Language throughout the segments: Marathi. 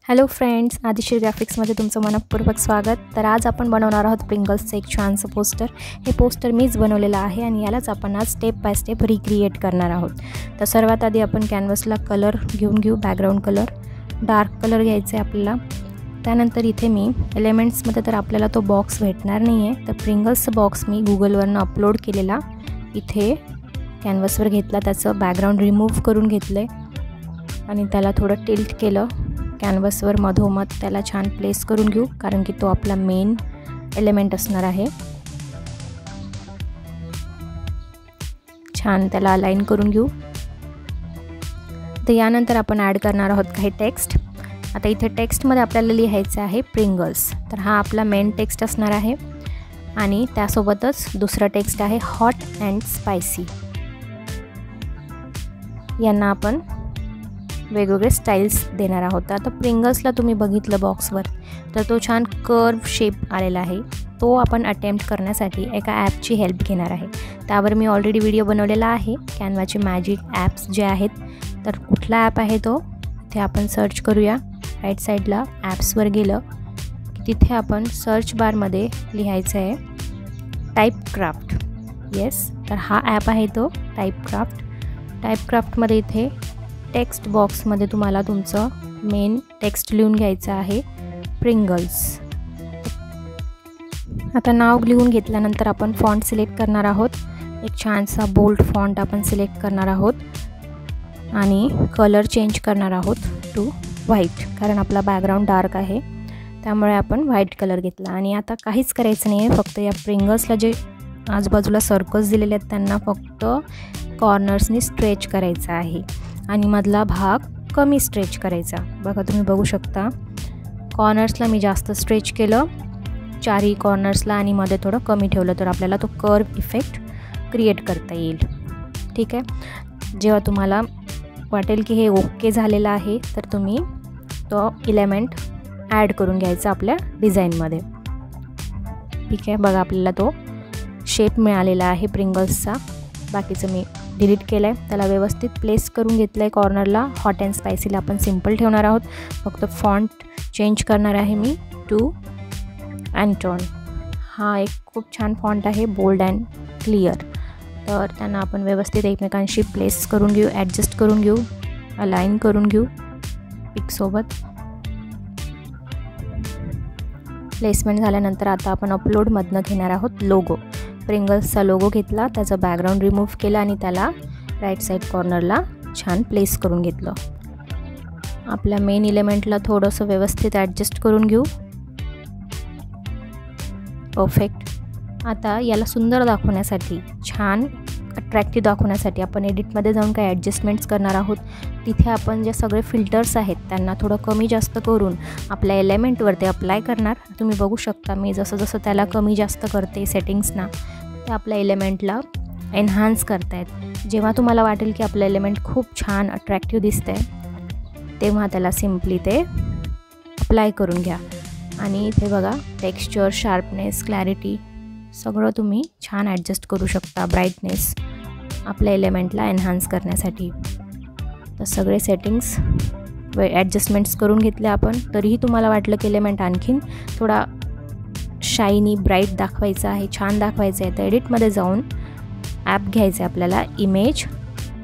हॅलो फ्रेंड्स, आदिश्री ग्राफिक्समध्ये तुमचं मनपूर्वक स्वागत। तर आज आपण बनवणार आहोत प्रिंगल्सचं एक छानसं पोस्टर। हे पोस्टर मीच बनवलेलं आहे आणि यालाच आपण आज स्टेप बाय स्टेप रिक्रिएट करणार आहोत। तर सर्वात आधी आपण कॅनव्हासला कलर घेऊ, बॅकग्राऊंड कलर डार्क कलर घ्यायचा आहे आपल्याला। त्यानंतर इथे मी एलिमेंट्समध्ये तर आपल्याला तो बॉक्स भेटणार नाही आहे, तर प्रिंगल्सचा बॉक्स मी गुगलवरनं अपलोड केलेला इथे कॅनव्हासवर घेतला, त्याचं बॅकग्राऊंड रिमूव्ह करून घेतलं आणि त्याला थोडं टिल्ट केलं कॅनव्हासवर मधोमध त्याला छान प्लेस करून घेऊ, कारण की तो आपला मेन एलिमेंट असणार आहे। छान त्याला अलाइन करून घेऊ। तर यानंतर आपण ॲड करणार आहोत काही टेक्स्ट। आता इथे टेक्स्टमध्ये आपल्याला लिहायचं आहे प्रिंगल्स, तर हा आपला मेन टेक्स्ट असणार आहे आणि त्यासोबतच दुसरा टेक्स्ट आहे हॉट अँड स्पायसी। यांना आपण वेगवेगळे स्टाईल्स देणार आहोत। आता प्रिंगल्सला तुम्ही बघितलं बॉक्सवर, तर तो छान कर्व शेप आलेला आहे। तो आपण अटेम्प्ट करण्यासाठी एका ॲपची हेल्प घेणार आहे। त्यावर मी ऑलरेडी व्हिडिओ बनवलेला आहे, कॅनव्हाचे मॅजिक ॲप्स जे आहेत। तर कुठला ॲप आहे तो, इथे आपण सर्च करूया। राईट साईडला ॲप्सवर गेलं की तिथे आपण सर्च बारमध्ये लिहायचं आहे टाइपक्राफ्ट। येस, तर हा ॲप आहे तो टाइपक्राफ्ट। टाइपक्राफ्टमध्ये इथे टेक्स्ट बॉक्समध्ये तुम्हाला तुमचं मेन टेक्स्ट लिहून घ्यायचं आहे प्रिंगल्स। आता नाव लिहून घेतल्यानंतर आपण फॉन्ट सिलेक्ट करणार आहोत। एक छानसा बोल्ड फॉन्ट आपण सिलेक्ट करणार आहोत आणि कलर चेंज करणार आहोत टू व्हाईट, कारण आपला बॅकग्राऊंड डार्क आहे त्यामुळे आपण व्हाईट कलर घेतला। आणि आता काहीच करायचं नाही आहे, फक्त या प्रिंगल्सला जे आजूबाजूला सर्कल्स दिलेले आहेत त्यांना फक्त कॉर्नर्सनी स्ट्रेच करायचं आहे आणि मधला भाग कमी स्ट्रेच करायचा। बघा तुम्ही बघू शकता, कॉर्नर्सला मी जास्त स्ट्रेच केलं चारही कॉर्नर्सला आणि मध्ये थोडं कमी ठेवलं, तर आपल्याला तो कर्व इफेक्ट क्रिएट करता येईल। ठीक आहे, जेव्हा तुम्हाला वाटेल की हे ओके झालेलं आहे, तर तुम्ही तो एलिमेंट ॲड करून घ्यायचा आपल्या डिझाईनमध्ये। ठीक आहे, बघा आपल्याला तो शेप मिळालेला आहे प्रिंगल्सचा। बाकीचं मी डिलीट केलं आहे, त्याला व्यवस्थित प्लेस करून घेतलं आहे कॉर्नरला। हॉट अँड स्पायसीला आपण सिम्पल ठेवणार आहोत, फक्त फॉन्ट चेंज करणार आहे मी टू अँटॉन। हा एक खूप छान फॉन्ट आहे, बोल्ड अँड क्लिअर। तर त्यांना आपण व्यवस्थित एकमेकांशी प्लेस करून घेऊ, ॲडजस्ट करून घेऊ, अलाइन करून घेऊ पिकसोबत। प्लेसमेंट झाल्यानंतर आता आपण अपलोडमधनं घेणार आहोत लोगो। प्रिंगल्सचा लोगो घेतला, त्याचं बॅकग्राऊंड रिमूव्ह केलं आणि त्याला राईट साईड कॉर्नरला छान प्लेस करून घेतलं। आपल्या मेन एलिमेंटला थोडंसं व्यवस्थित ॲडजस्ट करून घेऊ। परफेक्ट। आता याला सुंदर दाखवण्यासाठी, छान अट्रॅक्टिव्ह दाखवण्यासाठी आपण एडिटमध्ये जाऊन काही ॲडजस्टमेंट्स करणार आहोत। तिथे आपण जे सगळे फिल्टर्स आहेत त्यांना थोडं कमी जास्त करून आपल्या एलिमेंटवरती अप्लाय करणार। तुम्ही बघू शकता मी जसं जसं त्याला कमी जास्त करते सेटिंग्सना, ते आपल्या एलिमेंटला एन्हान्स करतायत। जेव्हा तुम्हाला वाटेल की आपलं एलिमेंट खूप छान अट्रॅक्टिव्ह दिसतंय, तेव्हा त्याला सिम्पली ते अप्लाय करून घ्या। आणि इथे बघा टेक्स्चर, शार्पनेस, क्लॅरिटी सगळं तुम्ही छान ॲडजस्ट करू शकता ब्राईटनेस आपल्या एलिमेंटला एन्हान्स करण्यासाठी। तर सगळे सेटिंग्स ॲडजस्टमेंट्स करून घेतले आपण। तरीही तुम्हाला वाटलं की एलिमेंट आणखीन थोडा शायनी ब्राईट दाखवायचा आहे, छान दाखवायचं आहे, तर एडिटमध्ये जाऊन ॲप घ्यायचं आहे आपल्याला इमेज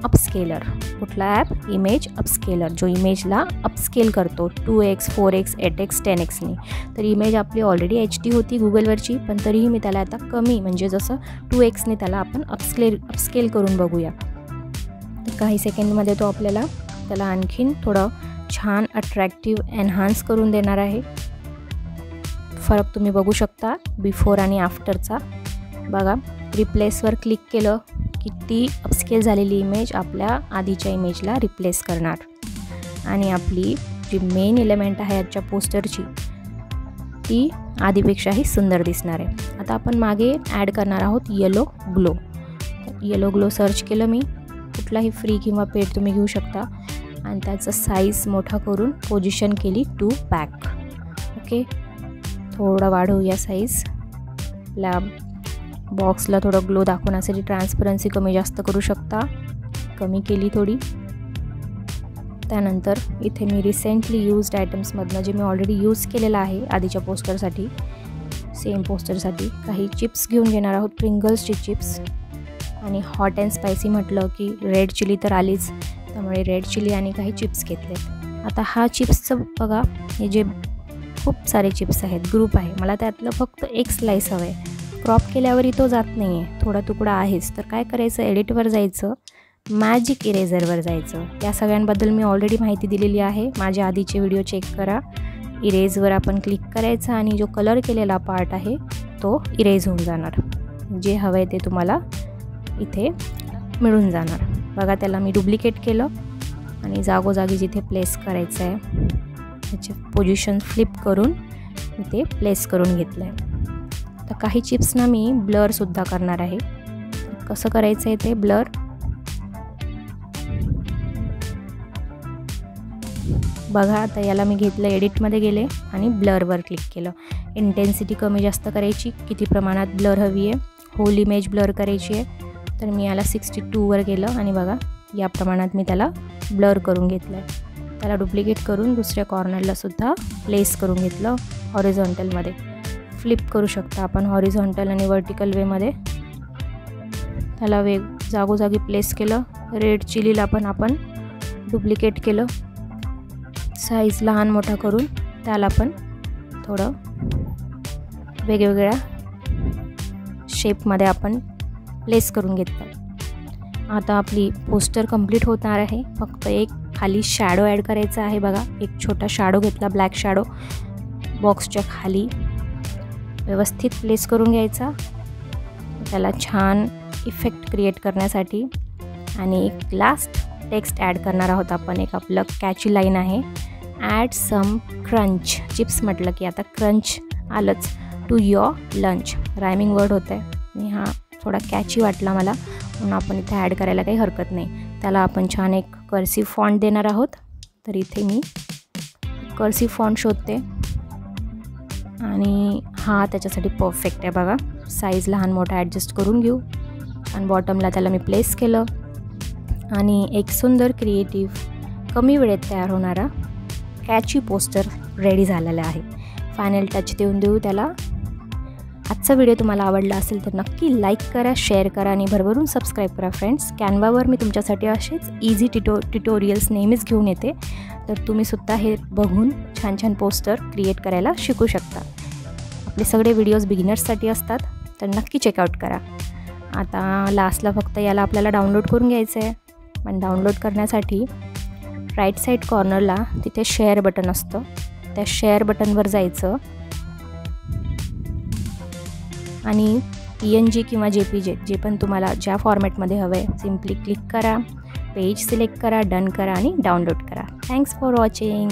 अपस्केलर। कुठला ॲप, इमेज अपस्केलर, जो इमेजला अपस्केल करतो 2x 4x 8x 10xनी। तर इमेज आपली ऑलरेडी HD होती गुगलवरची, पण तरीही मी त्याला आता कमी म्हणजे जसं 2xने त्याला आपण अपस्केल करून बघूया। तर काही सेकंडमध्ये तो आपल्याला त्याला आणखीन थोडं छान अट्रॅक्टिव्ह एन्हान्स करून देणार आहे। फरक तुम्ही बघू शकता बिफोर आणि आफ्टरचा। बघा रिप्लेसवर क्लिक केलं की ती अपस्केल झालेली इमेज आपल्या आधीच्या इमेजला रिप्लेस करणार आणि आपली जी मेन एलिमेंट आहे आजच्या पोस्टरची ती आधीपेक्षाही सुंदर दिसणार आहे। आता आपण मागे ॲड करणार आहोत yellow glow. Yellow glow search केलं मी, कुठलाही फ्री किंवा पेड तुम्ही घेऊ शकता आणि त्याचं साईज मोठा करून पोझिशन केली टू बॅक। ओके, थोडा वाढवूया साईज। आपल्या बॉक्सला थोडं ग्लो दाखवण्यासाठी ट्रान्सपरन्सी कमी जास्त करू शकता, कमी केली थोडी। त्यानंतर इथे मी रिसेंटली यूज्ड आयटम्समधनं जे मी ऑलरेडी यूज केलेलं आहे आधीच्या पोस्टरसाठी, सेम पोस्टरसाठी काही चिप्स घेऊन घेणार आहोत, प्रिंगल्सची चिप्स. आणि हॉट अँड स्पायसी म्हटलं की रेड चिली तर आलीच, त्यामुळे रेड चिली आणि काही चिप्स घेतले. आता हा चिप्सचं बघा, हे जे खूप सारे चिप्स आहेत, ग्रुप आहे, मला त्यातलं फक्त एक स्लाईस हवं आहे. क्रॉप केल्यावरही तो जात नाही आहे, थोडा तुकडा आहेच. तर काय करायचं, एडिटवर जायचं, मॅजिक इरेझरवर जायचं. या सगळ्यांबद्दल मी ऑलरेडी माहिती दिलेली आहे, माझ्या आधीचे व्हिडिओ चेक करा. इरेजवर आपण क्लिक करायचं आणि जो कलर केलेला पार्ट आहे तो इरेज होऊन जाणार. जे हवं आहे ते तुम्हाला इथे मिळून जाणार. बघा, त्याला मी डुप्लिकेट केलं आणि जागोजागी जिथे प्लेस करायचं आहे त्याचे पोझिशन फ्लिप करून इथे प्लेस करून घेतलं आहे. तर काही चिप्सना मी ब्लरसुद्धा करणार आहे. कसं करायचं आहे ते ब्लर, बघा. आता याला मी घेतलं, एडिटमध्ये गेले आणि ब्लरवर क्लिक केलं. इंटेन्सिटी कमी जास्त करायची, किती प्रमाणात ब्लर हवी आहे, होल इमेज ब्लर करायची आहे. तर मी याला 62वर गेलं आणि बघा या प्रमाणात मी त्याला ब्लर करून घेतलं आहे. त्याला डुप्लिकेट करून दुसऱ्या कॉर्नरलासुद्धा प्लेस करून घेतलं. हॉरिझॉन्टलमध्ये फ्लिप करू शकता आपण, हॉरिझॉन्टल आणि वर्टिकल वेमध्ये. त्याला जागोजागी प्लेस केलं. रेड चिलीला पण आपण डुप्लिकेट केलं, साईज लहान मोठा करून त्याला पण थोडं वेगवेगळ्या शेपमध्ये आपण प्लेस करून घेतलं. आता आपली पोस्टर कंप्लीट होणार आहे. फक्त एक खाली शॅडो ॲड करायचा आहे. बघा, एक छोटा शॅडो घेतला, ब्लॅक शॅडो, बॉक्सच्या खाली व्यवस्थित प्लेस करून घ्यायचा. त्याला छान इफेक्ट क्रिएट करण्यासाठी. आणि एक लास्ट टेक्स्ट ॲड करणार आहोत आपण. एक आपलं कॅची लाईन आहे, ॲड सम क्रंच. चिप्स म्हटलं की आता क्रंच आलंच. To your lunch, rhyming word होतं आहे आणि हा थोडा कॅची वाटला मला, म्हणून आपण इथे ॲड करायला काही हरकत नाही. त्याला आपण छान एक कर्सिव्ह फॉन्ट देणार आहोत. तर इथे मी कर्सिव्ह फॉन्ट शोधते आणि हा त्याच्यासाठी परफेक्ट आहे. बघा, साईज लहान मोठा ॲडजस्ट करून घेऊ. आणि बॉटमला त्याला मी प्लेस केलं आणि एक सुंदर क्रिएटिव्ह कमी वेळेत तयार होणारा कॅची पोस्टर रेडी झालेला आहे. फायनल टच देऊन देऊ त्याला. आजचा व्हिडिओ तुम्हाला आवडला असेल तर नक्की लाईक करा, शेअर करा आणि भरभरून सबस्क्राईब करा फ्रेंड्स. कॅनवावर मी तुमच्यासाठी असेच इझी ट्युटोरियल्स नेहमीच घेऊन येते, तर तुम्हीसुद्धा हे बघून छान छान पोस्टर क्रिएट करायला शिकू शकता. आपले सगळे व्हिडिओज बिगिनर्ससाठी असतात, तर नक्की चेकआउट करा. आता लास्टला फक्त याला आपल्याला डाउनलोड करून घ्यायचं आहे. पण डाउनलोड करण्यासाठी राईट साईड कॉर्नरला तिथे शेअर बटन असतं, त्या शेअर बटनवर जायचं आणि PNG किंवा JPG जे पण तुम्हाला ज्या फॉर्मॅटमध्ये हवं आहे सिम्पली क्लिक करा, पेज सिलेक्ट करा, डन करा आणि डाउनलोड करा. Thanks for watching.